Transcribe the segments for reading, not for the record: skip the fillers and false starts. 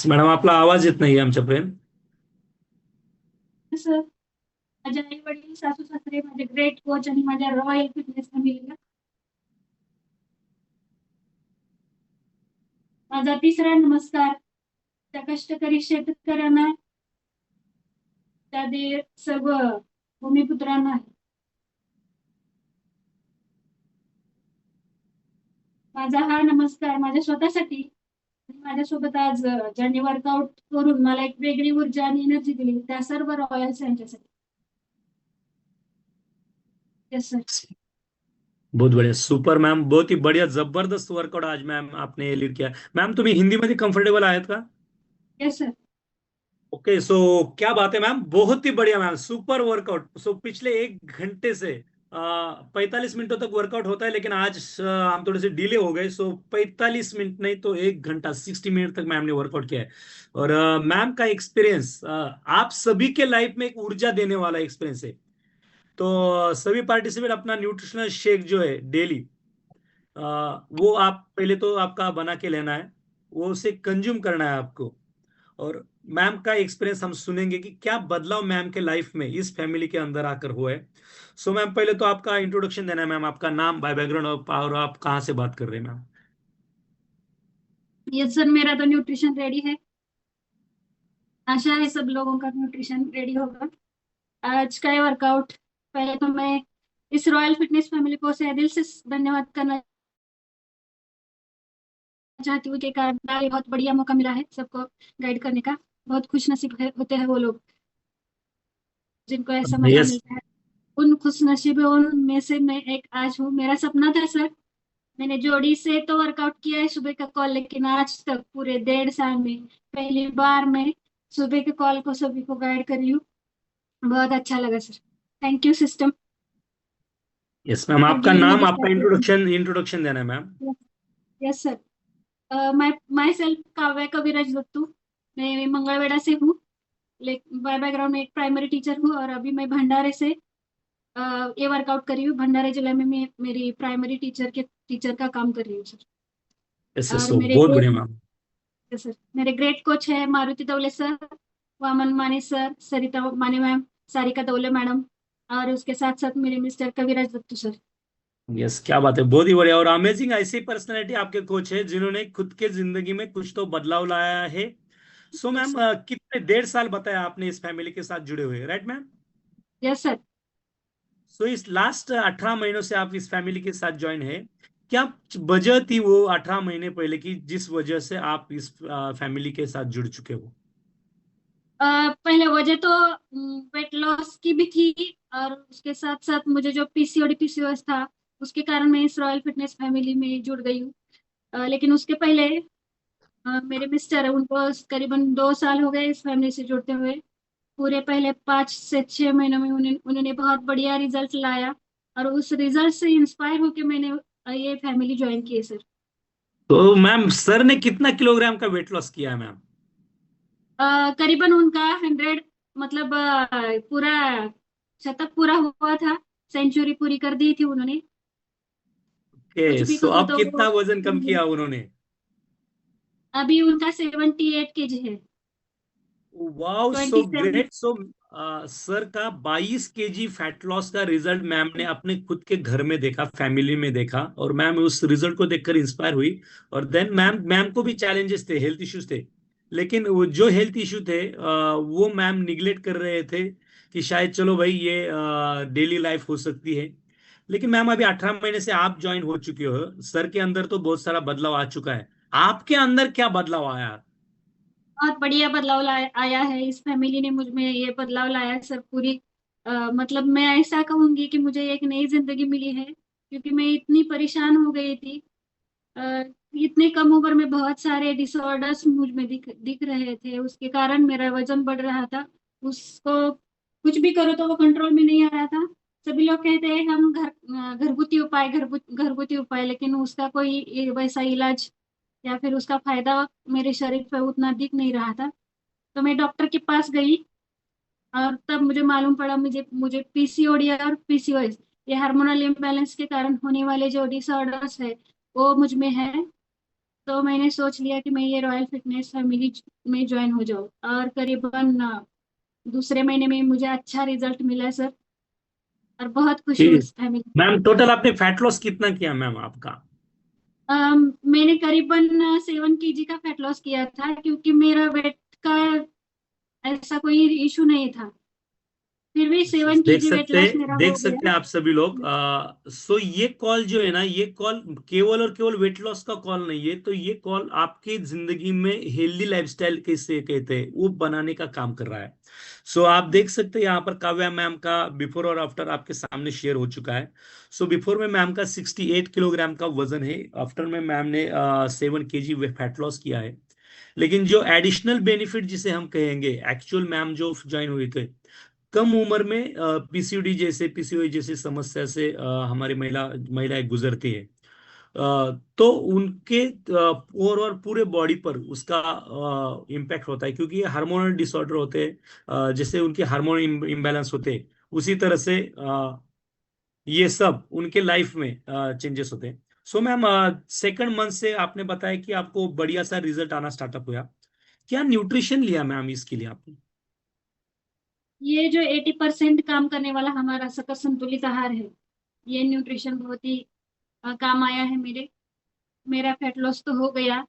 Madam आपला आवाज येत नाही आमच्यापर्यंत. सर, माझे आई वडील सासू सासरे माझे ग्रेट कोच आणि माझ्या रॉयल फिटनेस फॅमिलीला माझा तिसरा नमस्कार त्या कष्टकरी शेतकऱ्यांना, त्या सर्व भूमिपुत्रांना आहे. माझा हा नमस्कार माझ्या स्वतःसाठी आणि माझ्यासोबत आज ज्यांनी वर्कआउट करून मला एक वेगळी ऊर्जा आणि एनर्जी दिली त्या सर्व रॉयल्स यांच्यासाठी. Yes sir. बहुत बढ़िया, सुपर मैम, बहुत ही बढ़िया, जबरदस्त वर्कआउट आज मैम आपने लीड किया. मॅम तुम्ही हिंदीमध्ये कम्फर्टेबल आहेत का? Yes sir. ओके, सो क्या बात है मैम, बहुत ही बढ़िया मैम, सुपर वर्कआउट. सो पिछले 1 घंटे से 45 मिनटों तक वर्कआउट होता है, लेकिन आज हम थोड़े से डिले हो गए. सो 45 मिनट नहीं तो 1 घंटा 60 मिनट तक मैम ने वर्कआउट किया है. और मैम का एक्सपीरियंस आप सभी के लाइफ में एक ऊर्जा देने वाला एक्सपीरियंस है. तो सभी पार्टिसिपेट अपना न्यूट्रिशनल शेक जो है डेली, वो आप पहले तो आपका बना के लेना है, वो उसे कंज्यूम करना है आपको. और मैम का एक्सपीरियंस हम सुनेंगे कि क्या बदलाव मैम के लाइफ में इस फैमिली के अंदर आकर हुआ है. सो मैम पहले तो आपका इंट्रोडक्शन देना है मैम, आपका नाम, बाय बैकग्राउंड और आप कहाँ से बात कर रहे हैं मैम. यस सर, मेरा तो न्यूट्रिशन रेडी है। आशा है सब लोगों का न्यूट्रिशन रेडी होगा। आज का ये वर्कआउट, पहले तो मैं इस रॉयल फिटनेस फैमिली को से दिल से धन्यवाद करना चाहती हूँ कि एक ये बहुत बढ़िया मौका मिला है सबको गाइड करने का। बहुत खुश नसीब होते हैं वो लोग जिनको ऐसा मौका यस. मिलता है। उन खुश नसीबों में से मैं एक आज हूँ। मेरा सपना था सर, मैंने जोड़ी से तो वर्कआउट किया है सुबह का कॉल, लेकिन आज तक पूरे 1.5 साल में पहली बार मैं सुबह के कॉल को सभी को गाइड कर रही हूँ। बहुत अच्छा लगा sir. Thank you system yes ma'am, for आपका गिविंग मी नाम, दिस आपका इंट्रोडक्शन इंट्रोडक्शन देना है ma'am. Yes sir. My myself Kavya Kaviraj Dattu. मैं मंगलवेढ़ा से हूँ। बाय बैकग्राउंड में एक प्राइमरी टीचर हूँ और अभी मैं भंडारे से ये वर्कआउट कर रही हूँ। भंडारे जिले में मैं मेरी प्राइमरी टीचर का काम कर रही हूँ सर। यस यस, और so, बहुत बढ़िया मैम. सर मेरे ग्रेट कोच है मारुति दौले सर, वामन माने सर, सरिता माने मैम, सारिका दौले मैडम, और उसके साथ साथ मेरे मिस्टर कविराज दत्तू सर। यस, क्या बात है, बहुत ही बढ़िया और अमेजिंग. ऐसी पर्सनैलिटी आपके कोच है जिन्होंने खुद के जिंदगी में कुछ तो बदलाव लाया है. सो मैम, कितने 1.5 साल बताया आपने इस फैमिली के साथ जुड़े हुए, right ma'am? Yes sir. So इस लास्ट 18 महीनों से आप इस फैमिली के साथ ज्वाइन है. क्या वजह थी वो 18 महीने पहले की जिस वजह से आप इस फैमिली के साथ जुड़ चुके हो? पहले वजह तो वेट लॉस की भी थी, और उसके साथ साथ मुझे जो पीसीओडी पीसीओएस था उसके कारण मैं इस रॉयल फिटनेस फैमिली में जुड़ गई हूँ। लेकिन उसके पहले मेरे मिस्टर है, उनको करीबन 2 साल हो गए इस फैमिली से जुड़ते हुए। पूरे पहले 5 से 6 महीनों में उन्होंने बहुत बढ़िया रिजल्ट लाया, और उस रिजल्ट से इंस्पायर होकर मैंने ये फैमिली ज्वाइन की है सर। तो मैम सर ने कितना किलोग्राम का वेट लॉस किया है मैम? करीबन उनका 100, मतलब पूरा शतक पूरा हुआ था। सेंचुरी पूरी कर दी थी उन्होंने। कुछ ओके, भी सो कहो अब तो वो कितना वजन कम किया उन्होंने? अभी उनका 78 kg है। वाओ, सो 27। ग्रेट. सो सर का 22 केजी फैट लॉस का रिजल्ट मैम ने अपने खुद के घर में देखा, फैमिली में देखा, और मैम उस रिजल्ट को देखकर इंस्पायर हुई. और देन मैम मैम को भी चैलेंजेस थे, हेल्थ इश्यूज थे, लेकिन वो जो हेल्थ इशू थे वो मैम निगलेक्ट कर रहे थे कि शायद चलो भाई ये डेली लाइफ हो सकती है. लेकिन मैम अभी 18 महीने से आप ज्वाइन हो चुके हो, सर के अंदर तो बहुत सारा बदलाव आ चुका है. आपके अंदर क्या बदलाव आया? बहुत बढ़िया बदलाव आया है। इस फैमिली ने मुझ में ये बदलाव लाया है सर। पूरी मतलब मैं ऐसा कहूंगी कि मुझे एक नई जिंदगी मिली है, क्योंकि मैं इतनी परेशान हो गई थी। अ, इतने कम उम्र में बहुत सारे डिसऑर्डर्स मुझ में दिख रहे थे, उसके कारण मेरा वजन बढ़ रहा था। उसको कुछ भी करो तो वो कंट्रोल में नहीं आ रहा था। सभी लोग कहते हैं हम घरगुती उपाय, लेकिन उसका कोई वैसा इलाज या फिर उसका फायदा मेरे शरीर पर उतना दिख नहीं रहा था। तो मैं डॉक्टर के पास गई, और तब मुझे मालूम पड़ा मुझे मुझे पीसीओडी और पीसीओएस, ये हार्मोनल इम्बैलेंस के कारण होने वाले जो डिसऑर्डर्स है वो मुझ में है। तो मैंने सोच लिया कि मैं ये रॉयल फिटनेस फैमिली में ज्वाइन हो जाऊँ, और करीबन दूसरे महीने में मुझे अच्छा रिजल्ट मिला सर, और बहुत खुश हूँ ठीक। इस फैमिली में। मैम टोटल आपने फैट लॉस कितना किया मैम आपका? मैंने करीबन 7 kg का फैट लॉस किया था, क्योंकि मेरा वेट का ऐसा कोई इशू नहीं था, फिर भी सेवन देख केजी वेट सकते लॉस मेरा हो देख सकते गया। हैं आप सभी लोग। सो ये कॉल जो है ना, ये कॉल केवल और केवल वेट लॉस का कॉल नहीं है, तो ये कॉल आपकी जिंदगी में हेल्दी लाइफस्टाइल कैसे कहते हैं वो बनाने का काम कर रहा है। सो आप देख सकते हैं यहाँ पर काव्या मैम का बिफोर और आफ्टर आपके सामने शेयर हो चुका है। सो बिफोर में मैम का 68 किलोग्राम का वजन है, आफ्टर में मैम ने 7 केजी फैट लॉस किया है। लेकिन जो एडिशनल बेनिफिट जिसे हम कहेंगे, एक्चुअल मैम जो ज्वाइन हुए थे कम उम्र में पीसीओडी जैसी समस्या से हमारी महिलाएं गुजरती है, तो उनके और पूरे बॉडी पर उसका इम्पैक्ट होता है, क्योंकि ये हार्मोनल डिसऑर्डर होते हैं। जैसे उनके हार्मोन इम्बैलेंस होते हैं, उसी तरह से ये सब उनके लाइफ में चेंजेस होते हैं। सो मैम, सेकंड मंथ से आपने बताया कि आपको बढ़िया सा रिजल्ट आना स्टार्टअप हुआ। क्या न्यूट्रिशन लिया मैम इसके लिए आपने? ये जो 80% काम करने वाला हमारा सकल संतुलित आहार है, ये न्यूट्रिशन बहुत ही काम आया है मेरे। मेरा फैट लॉस तो हो गया,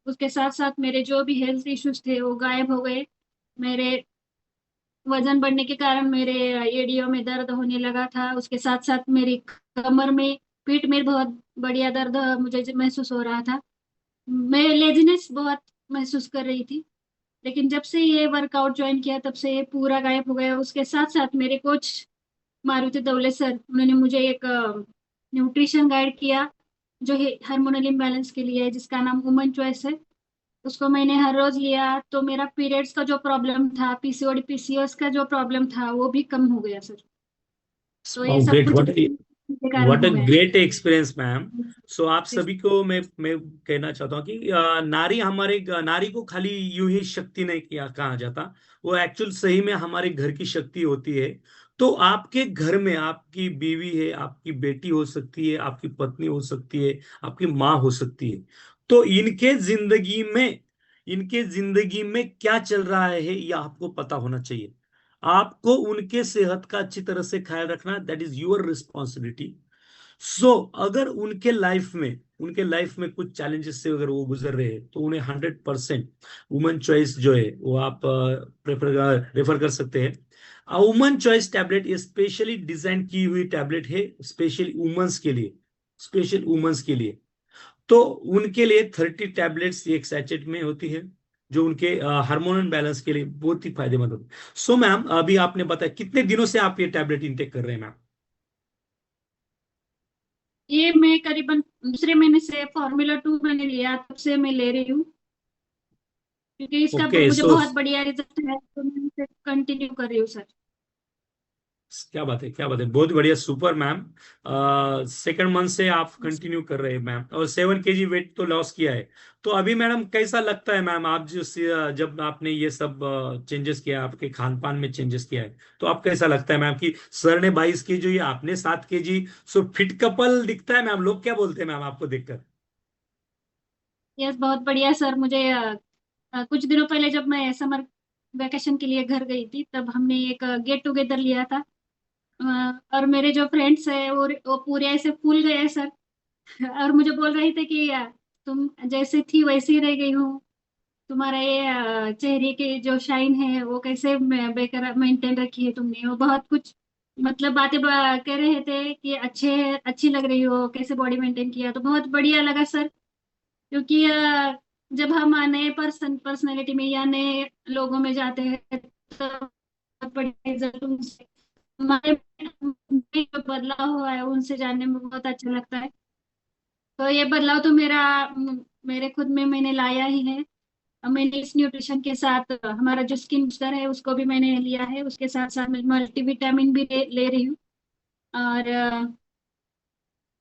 उसके साथ साथ मेरे जो भी हेल्थ इश्यूज थे वो गायब हो गए। मेरे वजन बढ़ने के कारण मेरे एड़ियों में दर्द होने लगा था, उसके साथ साथ मेरी कमर में, पीठ में बहुत बढ़िया दर्द मुझे महसूस हो रहा था। मैं लेजीनेस बहुत महसूस कर रही थी। लेकिन जब से ये वर्कआउट ज्वाइन किया तब से ये पूरा गायब हो गया। उसके साथ साथ मेरे कोच मारुति दौले सर, उन्होंने मुझे एक न्यूट्रिशन गाइड किया जो हार्मोनल इम्बैलेंस के लिए है, जिसका नाम वुमन चॉइस है। उसको मैंने हर रोज लिया, तो मेरा पीरियड्स का जो प्रॉब्लम था, पीसीओडी पीसीओएस का जो प्रॉब्लम था, वो भी कम हो गया सर। तो ये सब ग्रेट, कुछ के कारण व्हाट अ हो गया। Great experience ma'am. सो आप Yes. सभी को मैं कहना चाहता हूँ कि नारी को खाली यूं ही शक्ति नहीं किया कहा जाता, वो एक्चुअल सही में हमारे घर की शक्ति होती है। तो आपके घर में आपकी बीवी है, आपकी बेटी हो सकती है, आपकी पत्नी हो सकती है, आपकी माँ हो सकती है। तो इनके जिंदगी में क्या चल रहा है ये आपको पता होना चाहिए। आपको उनके सेहत का अच्छी तरह से ख्याल रखना, दैट इज योर रिस्पॉन्सिबिलिटी। सो अगर उनके लाइफ में कुछ चैलेंजेस से अगर वो गुजर रहे हैं, तो उन्हें 100% वुमन चॉइस जो है वो आप प्रेफर रेफर कर सकते हैं। वुमन चॉइस टैबलेट ये स्पेशली डिजाइन की हुई टैबलेट है, स्पेशल वुमेन्स के लिए। तो उनके लिए 30 टैबलेट्स एक सैचेट में होती है, जो उनके हार्मोनल बैलेंस के लिए बहुत ही फायदेमंद होती है। सो मैम, अभी आपने बताया कितने दिनों से आप ये टैबलेट इंटेक कर रहे हैं मैम? ये मैं करीबन दूसरे महीने से Formula 2 मैंने लिया, तब से मैं ले रही हूँ, क्योंकि इसका ओके। मुझे सो बहुत बढ़िया रिजल्ट है, तो मैं इसे कंटिन्यू कर रही हूँ सर। क्या बात है, क्या बात है, बहुत बढ़िया, सुपर मैम। सेकंड मंथ से आप कंटिन्यू कर रहे हैं मैम, और 7 केजी वेट तो लॉस किया है। तो अभी मैडम कैसा लगता है मैम, आप जब आपने ये सब चेंजेस किया, आपके खान पान में चेंजेस किया है, तो आप कैसा लगता है मैम कि सर ने 22 केजी, ये आपने 7 केजी, सो फिट कपल दिखता है मैम, लोग क्या बोलते हैं मैम आपको देखकर? यस, बहुत बढ़िया सर। मुझे कुछ दिनों पहले जब मैं समर वेकेशन के लिए घर गई थी, तब हमने एक गेट टुगेदर लिया था। और मेरे जो फ्रेंड्स हैं वो पूरे ऐसे फूल गए सर। और मुझे बोल रहे थे कि तुम जैसे थी वैसी ही रह गई हूँ, तुम्हारा ये चेहरे की जो शाइन है वो कैसे बेकरार मेंटेन रखी है तुमने, वो बहुत कुछ मतलब बातें कह रहे थे कि अच्छी लग रही हो, कैसे बॉडी मेंटेन किया। तो बहुत बढ़िया लगा सर, क्योंकि जब हम नए पर्सनैलिटी में या नए लोगों में जाते हैं, तो बहुत बढ़िया रिजल्ट उनसे, हमारे में जो बदलाव हुआ है उनसे जानने में बहुत अच्छा लगता है। तो ये बदलाव तो मेरे खुद में मैंने लाया ही है। अब मैंने इस न्यूट्रिशन के साथ हमारा जो स्किन बूस्टर है उसको भी मैंने लिया है, उसके साथ साथ मैं मल्टीविटामिन भी ले रही हूँ, और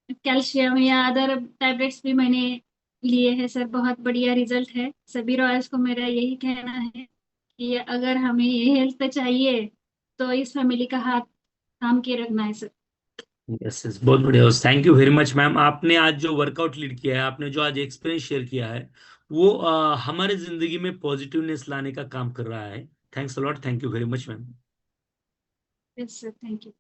कैल्शियम या अदर टैबलेट्स भी मैंने लिए हैं सर। बहुत बढ़िया रिजल्ट है। सभी रॉयल्स को मेरा यही कहना है कि अगर हमें ये हेल्थ चाहिए, तो इस फैमिली का हाथ थाम के रखना है सर। यस यस, बहुत बढ़िया। Thank you very much ma'am, आपने आज जो वर्कआउट लीड किया है, आपने जो आज एक्सपीरियंस शेयर किया है, वो हमारे जिंदगी में पॉजिटिवनेस लाने का काम कर रहा है। Thanks a lot, thank you very much ma'am. Yes sir, thank you.